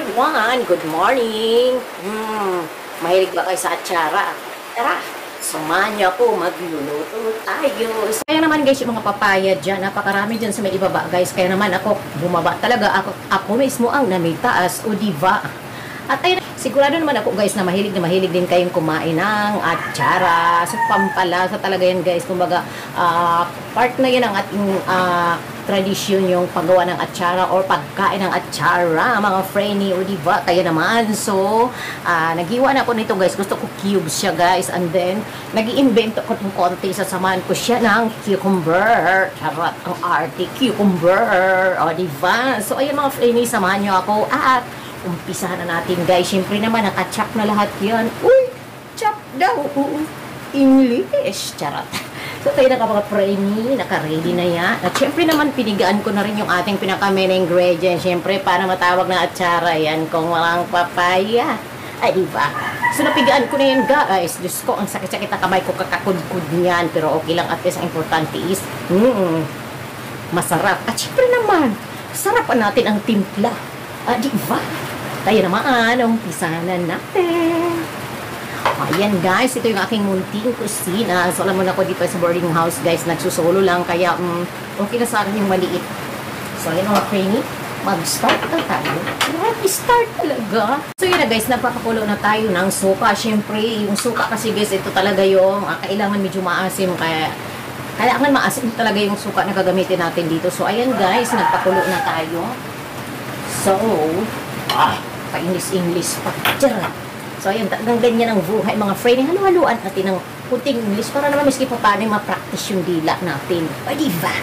everyone! Good morning! Mahilig ba kayo sa atsara? Tara, samahan niyo ako, magluluto tayo. Kaya naman guys, yung mga papaya dyan, napakarami dyan sa may ibaba guys. Kaya naman ako, bumaba talaga. Ako mismo ang namitaas, o diba? At ayun, sigurado naman ako guys na mahilig din kayong kumain ng atsara. So pampalasa talaga yan guys. Kumbaga, part na yan ang ating tradisyon yung paggawa ng atsara or pagkain ng atsara, mga frenny, o diba? Kaya naman, so, naghiwa na ako nito guys. Gusto ko cubes siya guys. And then, nag-i-invento ko ng konti. Sasamahan ko siya ng cucumber. Charot, ang arte, cucumber. O diba? So, ayun mga frenny, samahan nyo ako. At, umpisahan na natin guys. Siyempre naman, nakachop na lahat yan. Uy, chop daw. English. Charot. So, tayo na mga frenny, naka-ready na yan. At syempre naman, pinigaan ko na rin yung ating pinaka-main ingredient. Syempre, para matawag na atsara yan kung walang papaya. Ay, diba? So, napigaan ko na yan, guys. Diyos ko, ang sakit-sakit na kamay ko, kakakudkud niyan. Pero okay lang, at least ang importante is, masarap. At syempre naman, sarapan natin ang timpla. Diba? Tayo naman, umpisahan na natin. Ayan guys, ito yung aking munting kusina. So alam mo na ako dito sa boarding house guys, nagsusolo lang kaya okay na sa akin yung maliit. So ayan mga frenny, mag-start na tayo. Mag-start talaga. So yun na guys, napakakulo na tayo ng suka. Siyempre, yung suka kasi guys, ito talaga yung kailangan medyo maasim. Kailangan maasim talaga yung suka na gagamitin natin dito. So ayan guys, nagpakulo na tayo. So, pa-English pa. Tiyara. So, ayan, talagang ganyan ang buhay, mga frenny. Halu-haluan natin ng kunting English para naman miski pa paano ma-practice yung dila natin. O, diba?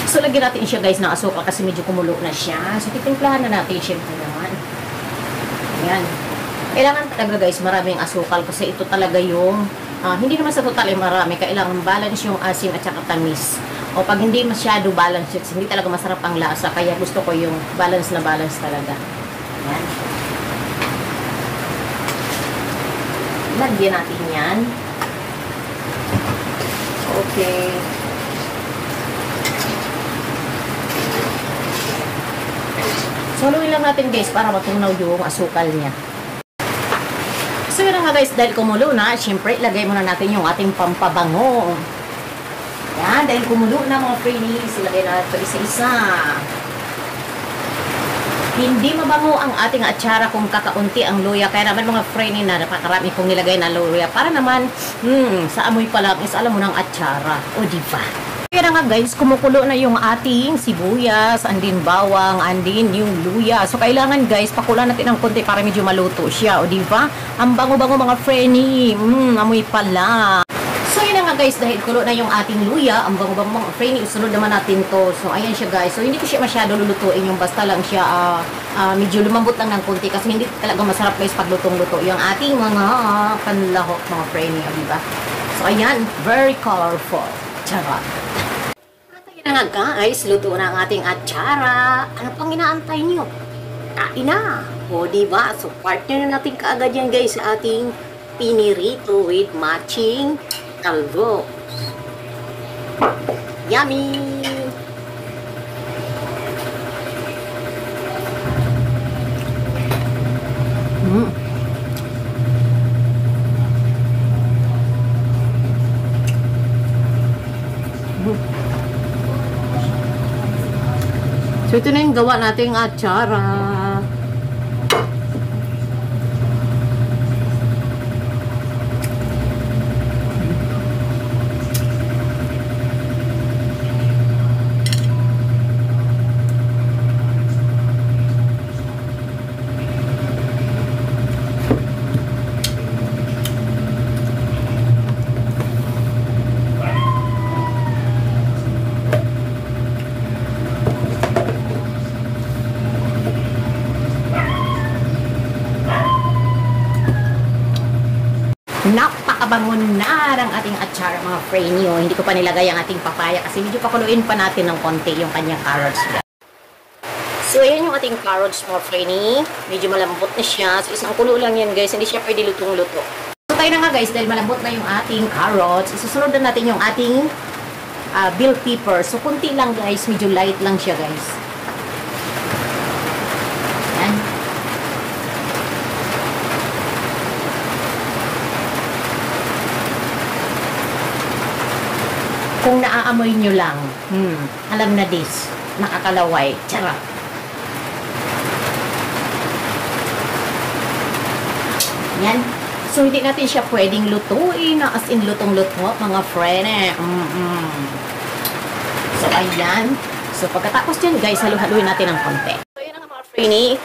So, lagyan natin siya, guys, ng asukal kasi medyo kumulo na siya. So, titimplahan na natin, syempre naman. Ayan. Kailangan talaga, guys, maraming asukal kasi ito talaga yung, hindi naman sa total ay marami. Kailangan balance yung asim at saka tamis. O pag hindi masyado balance, hindi talaga masarap ang lasa. Kaya gusto ko yung balance na balance talaga. Yan. Lagyan natin yan. Okay. Suluin lang natin guys para matunaw yung asukal niya. So yun nga guys, dahil kumulo na, syempre ilagay muna natin yung ating pampabango. Yan, dahil kumulo na mga frenny, silagay na ito isa-isa. Hindi mabango ang ating atsara kung kakaunti ang luya. Kaya naman mga frenny na napakarami kong nilagay na luya. Para naman, sa amoy pa lang is alam mo ng atsara. O diba? Kaya nga guys, kumukulo na yung ating sibuyas, andin bawang, andin yung luya. So kailangan guys, pakulan natin ng konti para medyo maluto siya. O diba? Ang bango-bango mga frenny. Amoy pa lang. So yun nga guys, dahil kulo na yung ating luya, ang bango-bango mga frenny, usunod naman natin to. So ayan siya guys. So hindi ko siya masyado lulutuin, yung basta lang siya medyo lumambot lang ng konti kasi hindi talaga masarap guys pag lutong-luto yung ating mga panlahok mga frenny, diba? So ayan, very colorful. Charot. At ayan nga guys, luto na ang ating atsara. Ano pang inaantay niyo? Kain na. O diba? So partner na natin kaagad yan guys sa ating pinirito with matching kalbo. Yummy! So ito na yung gawa nating atsara. Napakabango na ng ating atsara mga frenny. Hindi ko pa nilagay ang ating papaya kasi medyo pakuluin pa natin ng konti yung kanyang carrots. So ayan yung ating carrots mga frenny. Medyo malambot na siya. So isang kulo lang yan guys. Hindi siya pwede lutong-luto. So tayo na nga guys, dahil malambot na yung ating carrots, isusunod na natin yung ating bell pepper. So, kunti lang guys. Medyo light lang siya guys. naaamoy nyo lang. Alam na this. Nakakalaway. Charot. Yan. So, hindi natin siya pwedeng lutuin na as in lutong-luto, mga friend. So, ayan. So, pagkatapos dyan, guys, halo-haloin natin ng konti. So, ayan nga mga Franny.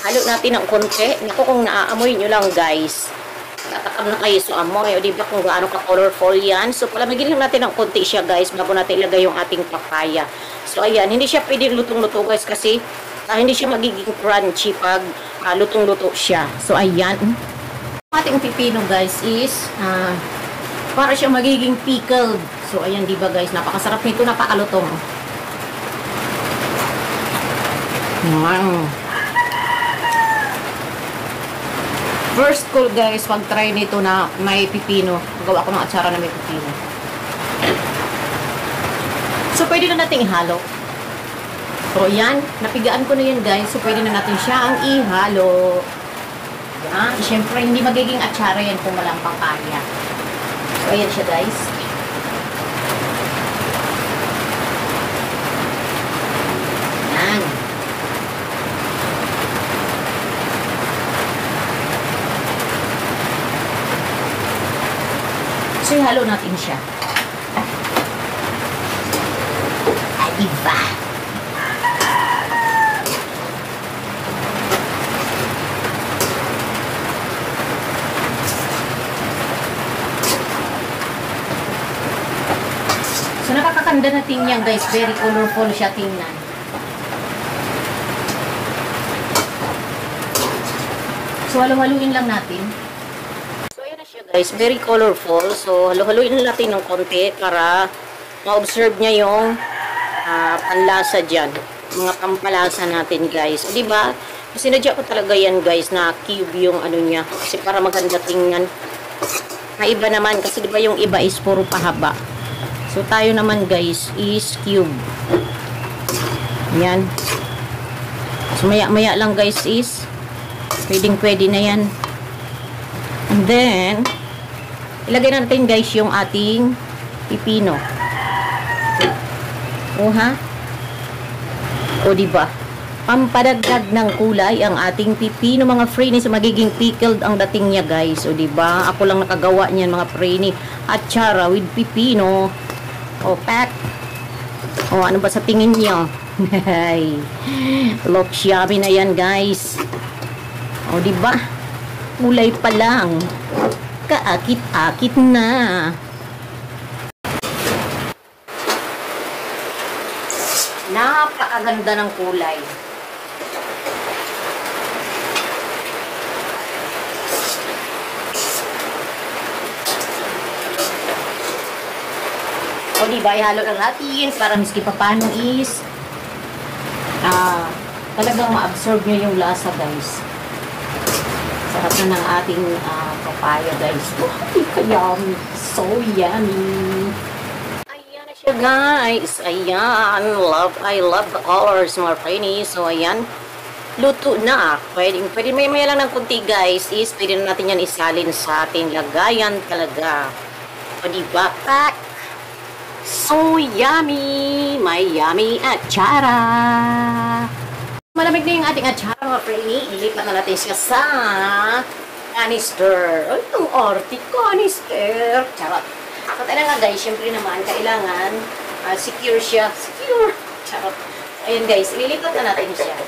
Halo natin ng konti. Naku, kung naaamoy nyo lang, guys. Tatakam na kayo sa amoy. O, diba kung gaano ka-colorful yan? So, palamigin lang natin ng konti siya, guys, bago natin ilagay yung ating papaya. So, ayan. Hindi siya pwedeng lutong-luto, guys, kasi hindi siya magiging crunchy pag lutong-luto siya. So, ayan. Ating pipino, guys, is para siya magiging pickled. So, ayan, diba, guys? Napakasarap nito, napakalutong. First cool, guys, pag-try nito na may pipino. Magawa ko ng atsara na may pipino. So, pwede na natin ihalo. So, ayan. Napigaan ko na yan, guys. So, pwede na natin siyang ihalo. Siyempre, hindi magiging atsara yan kung walang papaya. So, ayan siya, guys. Ayan. So, ihalo natin siya. Diba? So, nakakakanda natin yan, guys. Very colorful siya tingnan. So, halo-haluin lang natin. So, ayan na siya, guys. Very colorful. So, halo-haluin natin ng konti para ma-observe niya yung panlasa dyan. Mga pampalasa natin, guys. O, diba? Sinadya ko talaga yan, guys, na cube yung ano niya. Kasi para maganda tingnan. Maiba naman. Kasi diba yung iba is puro pahaba. So, tayo naman, guys, is cube. Yan. So, maya-maya lang, guys, is pwedeng-pwede na yan. And then, ilagay natin, guys, yung ating pipino. O, ha? O, diba? Pampadagdag ng kulay ang ating pipino, mga Franny. So, magiging pickled ang dating niya, guys. O, diba? Ako lang nakagawa niyan, mga Franny. Atsara with pipino. O, pack. O, ano ba sa tingin niyo? Looks yummy na yan, guys. O, diba? Kulay pa lang. Kaakit-akit na. Napakaganda ng kulay. O, diba, ihalo lang natin para miski pa paano is talagang ma-absorb nyo yung lasa, guys. Sarap na ng ating papaya, guys. Oh, yummy. So yummy. Ayan na siya, guys. Ayan. I love the colors, mga Franny. So, ayan. Luto na. Pwede may lang ng kunti, guys. Pwede na natin yan isalin sa ating lagayan talaga. O, diba? Pack. So yummy! May yummy atsara! Malamig na yung ating atsara, mga Franny. Ilipat na natin siya sa canister. Ay, itong orti, canister! Charot! So, tayo nga, guys. Siyempre naman, kailangan secure siya. Secure! Charot! Ayan, guys. Ililipat na natin siya.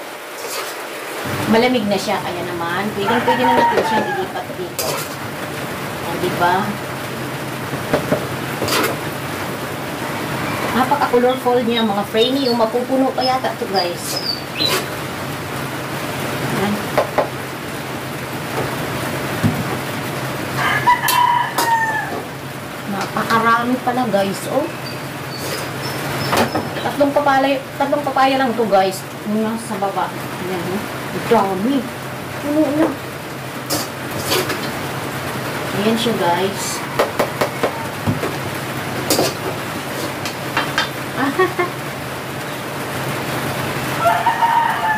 Malamig na siya. Kaya naman, pwede na natin siyang ilipat dito. Ayan, diba? Napaka-colorful niya, mga Franny. Yung mapupuno pa yata ito, guys. Ayan. Napakarami pala, guys. Oh. Tatlong papaya lang to, guys. Yung sa baba. Ayan, oh. Dami. Puno na. Ayan siya, guys.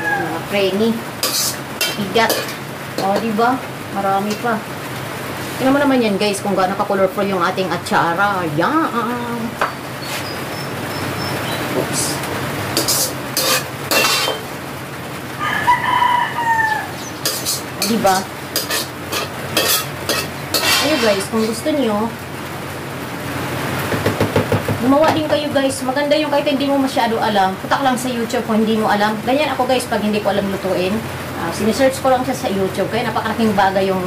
Ayan, mga Franny. Bigat. O, diba? Marami pa. Tingnan mo naman yan, guys, kung gaano ka-colorful yung ating atsara. Ayan. Diba? Ayo guys, kung gusto niyo, gumawa din kayo guys. Maganda yung kahit hindi mo masyado alam. Putak lang sa YouTube kung hindi mo alam. Ganyan ako guys pag hindi ko alam lutuin. Sinesearch ko lang siya sa YouTube. Kaya napakalaking bagay yung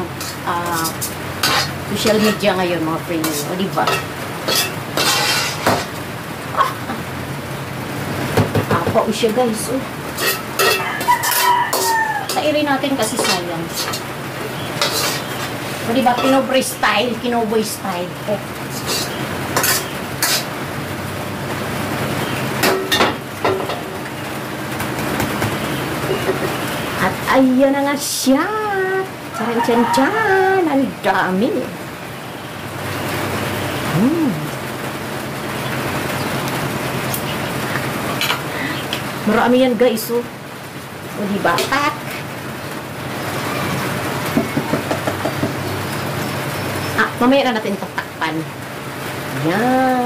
social media ngayon mga friend. O diba? Apo siya guys. Oh. Tairin natin kasi sayang. O diba? Pinoboy style. Kinoboy style. Eh. At ayan na nga siya. Tsan-tsan-tsan. Ang dami. Marami yan guys. Oh. O diba? Tak. Mamaya na natin takpan. Yan.